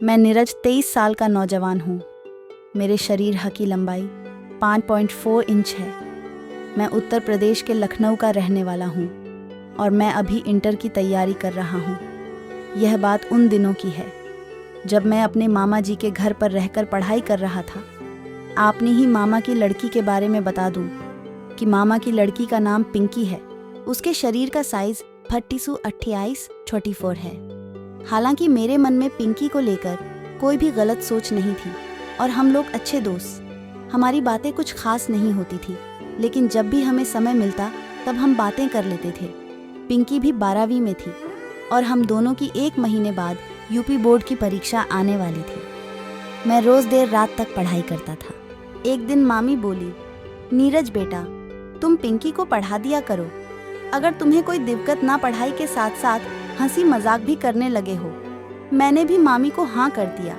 मैं नीरज 23 साल का नौजवान हूँ। मेरे शरीर की लंबाई 5.4 इंच है। मैं उत्तर प्रदेश के लखनऊ का रहने वाला हूँ और मैं अभी इंटर की तैयारी कर रहा हूँ। यह बात उन दिनों की है जब मैं अपने मामा जी के घर पर रहकर पढ़ाई कर रहा था। आपने ही मामा की लड़की के बारे में बता दूँ कि मामा की लड़की का नाम पिंकी है। उसके शरीर का साइज 32-28-44 है। हालांकि मेरे मन में पिंकी को लेकर कोई भी गलत सोच नहीं थी और हम लोग अच्छे दोस्त। हमारी बातें कुछ खास नहीं होती थी, लेकिन जब भी हमें समय मिलता तब हम बातें कर लेते थे। पिंकी भी 12वीं में थी और हम दोनों की 1 महीने बाद यूपी बोर्ड की परीक्षा आने वाली थी। मैं रोज़ देर रात तक पढ़ाई करता था। एक दिन मामी बोली, नीरज बेटा, तुम पिंकी को पढ़ा दिया करो। अगर तुम्हें कोई दिक्कत ना पढ़ाई के साथ साथ हंसी मजाक भी करने लगे हो। मैंने भी मामी को हाँ कर दिया।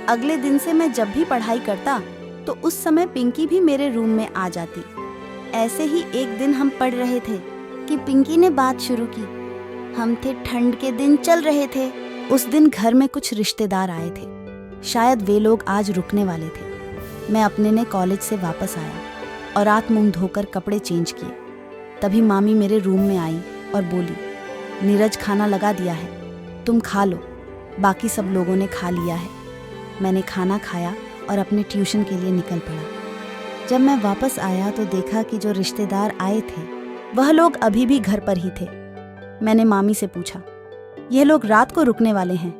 अगले दिन से मैं जब भी पढ़ाई करता तो उस समय पिंकी भी मेरे रूम में आ जाती। ऐसे ही एक दिन हम पढ़ रहे थे कि पिंकी ने बात शुरू की। हम थे ठंड के दिन चल रहे थे। उस दिन घर में कुछ रिश्तेदार आए थे। शायद वे लोग आज रुकने वाले थे। मैं अपने ने कॉलेज से वापस आया और रात मुंह धोकर कपड़े चेंज किए। तभी मामी मेरे रूम में आई और बोली, नीरज खाना लगा दिया है, तुम खा लो। बाकी सब लोगों ने खा लिया है। मैंने खाना खाया और अपने ट्यूशन के लिए निकल पड़ा। जब मैं वापस आया तो देखा कि जो रिश्तेदार आए थे वह लोग अभी भी घर पर ही थे। मैंने मामी से पूछा, यह लोग रात को रुकने वाले हैं?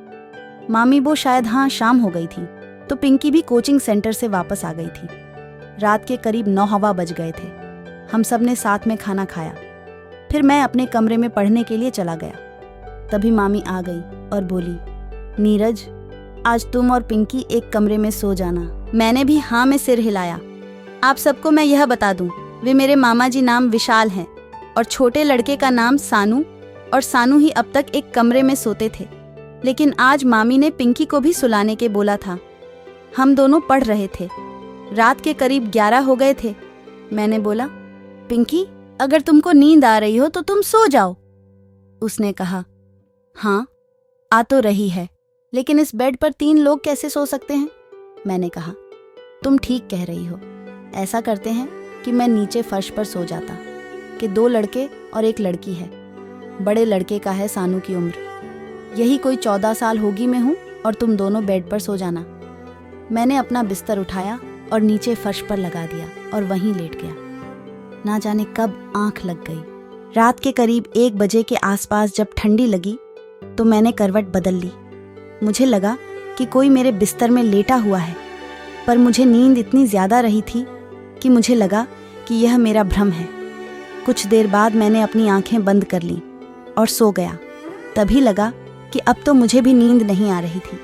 मामी वो शायद हाँ शाम हो गई थी तो पिंकी भी कोचिंग सेंटर से वापस आ गई थी। रात के करीब 9 बज गए थे। हम सब ने साथ में खाना खाया। फिर मैं अपने कमरे में पढ़ने के लिए चला गया। तभी मामी आ गई और बोली, नीरज, आज तुम और पिंकी एक कमरे में सो जाना। मैंने भी हाँ में सिर हिलाया। आप सबको मैं यह बता दूं, वे मेरे मामा जी नाम विशाल हैं और छोटे लड़के का नाम सानू, और सानू ही अब तक एक कमरे में सोते थे। लेकिन आज मामी ने पिंकी को भी सुलाने के बोला था। हम दोनों पढ़ रहे थे। रात के करीब 11 हो गए थे। मैंने बोला, पिंकी, अगर तुमको नींद आ रही हो तो तुम सो जाओ। उसने कहा, हाँ आ तो रही है, लेकिन इस बेड पर 3 लोग कैसे सो सकते हैं? मैंने कहा, तुम ठीक कह रही हो। ऐसा करते हैं कि मैं नीचे फर्श पर सो जाता कि 2 लड़के और 1 लड़की है। बड़े लड़के का है सानू की उम्र, यही कोई 14 साल होगी मैं हूँ, और तुम दोनों बेड पर सो जाना। मैंने अपना बिस्तर उठाया और नीचे फर्श पर लगा दिया और वहीं लेट गया। ना जाने कब आंख लग गई। रात के करीब 1 बजे के आसपास जब ठंडी लगी तो मैंने करवट बदल ली। मुझे लगा कि कोई मेरे बिस्तर में लेटा हुआ है, पर मुझे नींद इतनी ज़्यादा रही थी कि मुझे लगा कि यह मेरा भ्रम है। कुछ देर बाद मैंने अपनी आंखें बंद कर लीं और सो गया। तभी लगा कि अब तो मुझे भी नींद नहीं आ रही थी।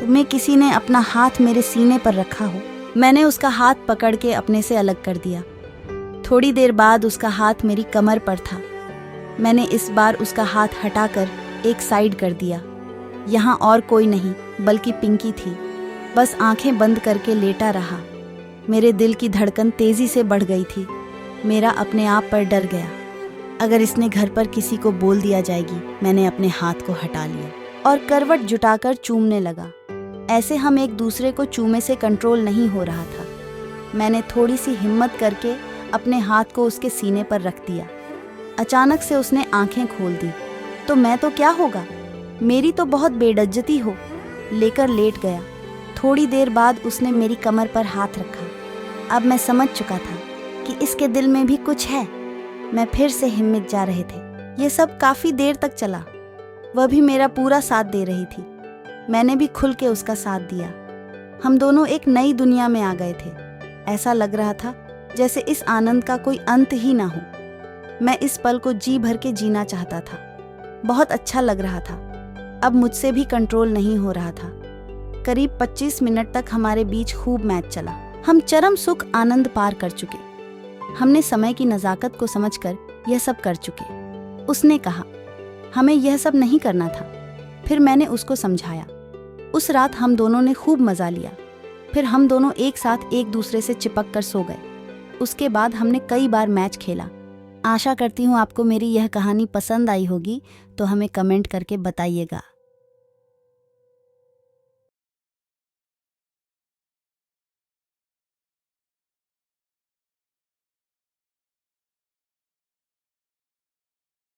तो मैं किसी ने अपना हाथ मेरे सीने पर रखा हो। मैंने उसका हाथ पकड़ के अपने से अलग कर दिया। थोड़ी देर बाद उसका हाथ मेरी कमर पर था। मैंने इस बार उसका हाथ हटाकर एक साइड कर दिया। यहाँ और कोई नहीं बल्कि पिंकी थी। बस आंखें बंद करके लेटा रहा। मेरे दिल की धड़कन तेजी से बढ़ गई थी। मेरा अपने आप पर डर गया। अगर इसने घर पर किसी को बोल दिया जाएगी। मैंने अपने हाथ को हटा लिया और करवट जुटाकर चूमने लगा। ऐसे हम एक दूसरे को चूमे से कंट्रोल नहीं हो रहा था। मैंने थोड़ी सी हिम्मत करके अपने हाथ को उसके सीने पर रख दिया। अचानक से उसने आंखें खोल दी। तो मैं तो क्या होगा, मेरी तो बहुत बेइज्जती हो, लेकर लेट गया। थोड़ी देर बाद उसने मेरी कमर पर हाथ रखा। अब मैं समझ चुका था कि इसके दिल में भी कुछ है। मैं फिर से हिम्मत जा रहे थे। ये सब काफ़ी देर तक चला। वह भी मेरा पूरा साथ दे रही थी। मैंने भी खुल के उसका साथ दिया। हम दोनों एक नई दुनिया में आ गए थे। ऐसा लग रहा था जैसे इस आनंद का कोई अंत ही ना हो। मैं इस पल को जी भर के जीना चाहता था। बहुत अच्छा लग रहा था। अब मुझसे भी कंट्रोल नहीं हो रहा था। करीब 25 मिनट तक हमारे बीच खूब मैच चला। हम चरम सुख आनंद पार कर चुके। हमने समय की नज़ाकत को समझकर यह सब कर चुके। उसने कहा, हमें यह सब नहीं करना था। फिर मैंने उसको समझाया। उस रात हम दोनों ने खूब मज़ा लिया। फिर हम दोनों एक साथ एक दूसरे से चिपक कर सो गए। उसके बाद हमने कई बार मैच खेला। आशा करती हूँ आपको मेरी यह कहानी पसंद आई होगी, तो हमें कमेंट करके बताइएगा।